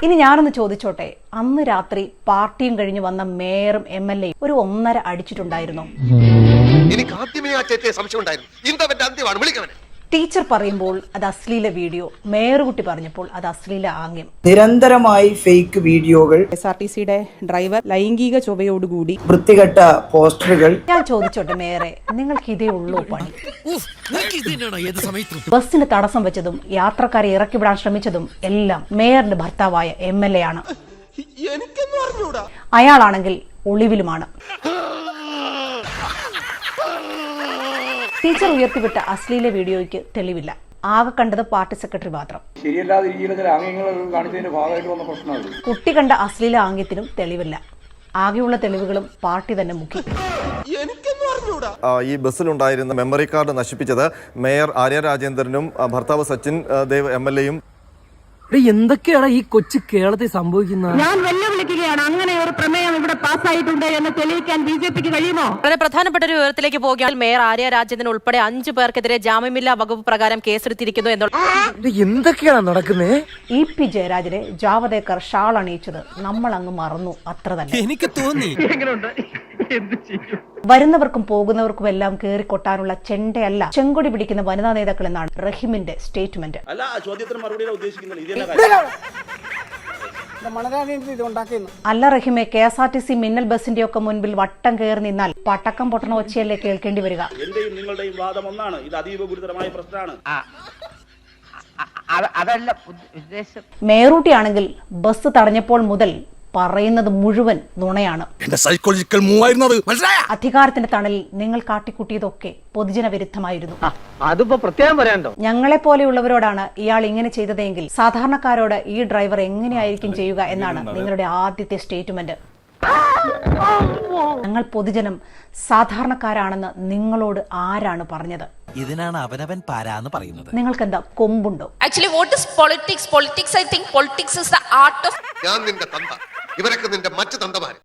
ഇനി ഞാനൊന്ന് ചോദിച്ചോട്ടെ, അന്ന് രാത്രി പാർട്ടിയും കഴിഞ്ഞ് വന്ന മേയറും MLA ഒരു 1.5 അടിച്ചിട്ടുണ്ടായിരുന്നോ? എനിക്ക് ആദ്യമേ ആ ചേച്ചിയെ സംശയം ഉണ്ടായിരുന്നു. ഇന്തവന്റെ അന്ത്യമാണ്, വിളിക്കവനെ. ടീച്ചർ പറയുമ്പോൾ അത് അശ്ലീല വീഡിയോ, മേയറുകുട്ടി പറഞ്ഞപ്പോൾ അത് അശ്ലീല ആംഗ്യം. നിരന്തരമായി ഫേക്ക് വീഡിയോകൾ, SRTCയുടെ ഡ്രൈവർ ലൈംഗിക ചൊവ്വയോടുകൂടി വൃത്തികെട്ട പോസ്റ്ററുകൾ. ഞാൻ ചോദിച്ചോട്ടെ മേയറെ, നിങ്ങൾക്ക് ഇതേ ഉള്ളൂ പണി? ബസ്സിന് തടസ്സം വെച്ചതും യാത്രക്കാരെ ഇറക്കിവിടാൻ ശ്രമിച്ചതും എല്ലാം മേയറിന്റെ ഭർത്താവായ MLA ആണ്. അയാളാണെങ്കിൽ ഒളിവിലുമാണ്. ടീച്ചർ ഉയർത്തിവിട്ട അശ്ലീല വീഡിയോയ്ക്ക് തെളിവില്ല. ആകെ കണ്ടത് പാർട്ടി സെക്രട്ടറി മാത്രം. കുട്ടി കണ്ട അശ്ലീല ആംഗ്യത്തിനും തെളിവില്ല. ആകെയുള്ള തെളിവുകളും പാർട്ടി തന്നെ മുക്കി. ഈ ബസ്സിലുണ്ടായിരുന്ന മെമ്മറി കാർഡ് നശിപ്പിച്ചത് മേയർ ആര്യ രാജേന്ദ്രനും ഭർത്താവ് സച്ചിൻ ദേവ് MLA-യും. എന്തൊക്കെയാണ് ഈ കൊച്ചു കേരളത്തിൽ സംഭവിക്കുന്നത്? ഞാൻ വെല്ലുവിളിക്കുകയാണ്. അങ്ങനെ ഒരു പ്രമേയം ഇവിടെ പാസ്സായിട്ടുണ്ട് എന്ന് തെളിയിക്കാൻ BJPക്ക് കഴിയുമോ? വളരെ പ്രധാനപ്പെട്ട ഒരു വിവരത്തിലേക്ക് പോകുകയാൽ മേയർ ആര്യ രാജേന്ദ്രൻ ഉൾപ്പെടെ 5 പേർക്കെതിരെ ജാമ്യമില്ലാ വകുപ്പ് പ്രകാരം കേസെടുത്തിരിക്കുന്നു എന്നുള്ള എന്തൊക്കെയാണ് നടക്കുന്നത്? EP ജയരാജനെ ജാവദേക്കർ ഷാൾ അണിയിച്ചത് നമ്മൾ അങ്ങ് മറന്നു, അത്ര തന്നെ. എനിക്ക് തോന്നി വരുന്നവർക്കും പോകുന്നവർക്കും എല്ലാം കേറിക്കൊട്ടാനുള്ള ചെണ്ടയല്ല ചെങ്കൊടി പിടിക്കുന്ന വനിതാ നേതാക്കൾ എന്നാണ് റഹീമിന്റെ സ്റ്റേറ്റ്മെന്റ്. അല്ല റഹീമെ, KSRTC മിന്നൽ ബസിന്റെ ഒക്കെ മുൻപിൽ വട്ടം കയറി നിന്നാൽ പട്ടക്കം പൊട്ടണ ഒച്ചയല്ലേ കേൾക്കേണ്ടി വരിക? എന്റെയും നിങ്ങളുടെയും വാദം ഒന്നാണ്. ഇത് അതീവ ഗുരുതരമായ പ്രശ്നമാണ്. മേറൂട്ടി ആണെങ്കിൽ ബസ് തടഞ്ഞപ്പോൾ മുതൽ പറയുന്നത് മുഴുവൻ നുണയാണ്. അധികാരത്തിന്റെ തണലിൽ നിങ്ങൾ കാട്ടിക്കൂട്ടിയതൊക്കെ പൊതുജന വിരുദ്ധമായിരുന്നു. അതിപ്പോ പ്രത്യേകം പറയാനുണ്ടോ? ഞങ്ങളെ പോലെയുള്ളവരോടാണ് ഇയാൾ ഇങ്ങനെ ചെയ്തതെങ്കിൽ സാധാരണക്കാരോട് ഈ ഡ്രൈവർ എങ്ങനെയായിരിക്കും ചെയ്യുക എന്നാണ് നിങ്ങളുടെ ആദ്യത്തെ സ്റ്റേറ്റ്മെന്റ്. ഞങ്ങൾ പൊതുജനം സാധാരണക്കാരാണെന്ന് നിങ്ങളോട് ആരാണ് പറഞ്ഞത്? ഇതിനാണ് അവനവൻ പാരാന്ന് പറയുന്നത്. നിങ്ങൾക്കെന്താ കൊമ്പുണ്ടോ? Actually, what is politics? Politics, I think politics is the art of. ഞാൻ നിന്റെ തന്ത, ഇവരൊക്കെ നിന്റെ മറ്റു തന്തമാര്.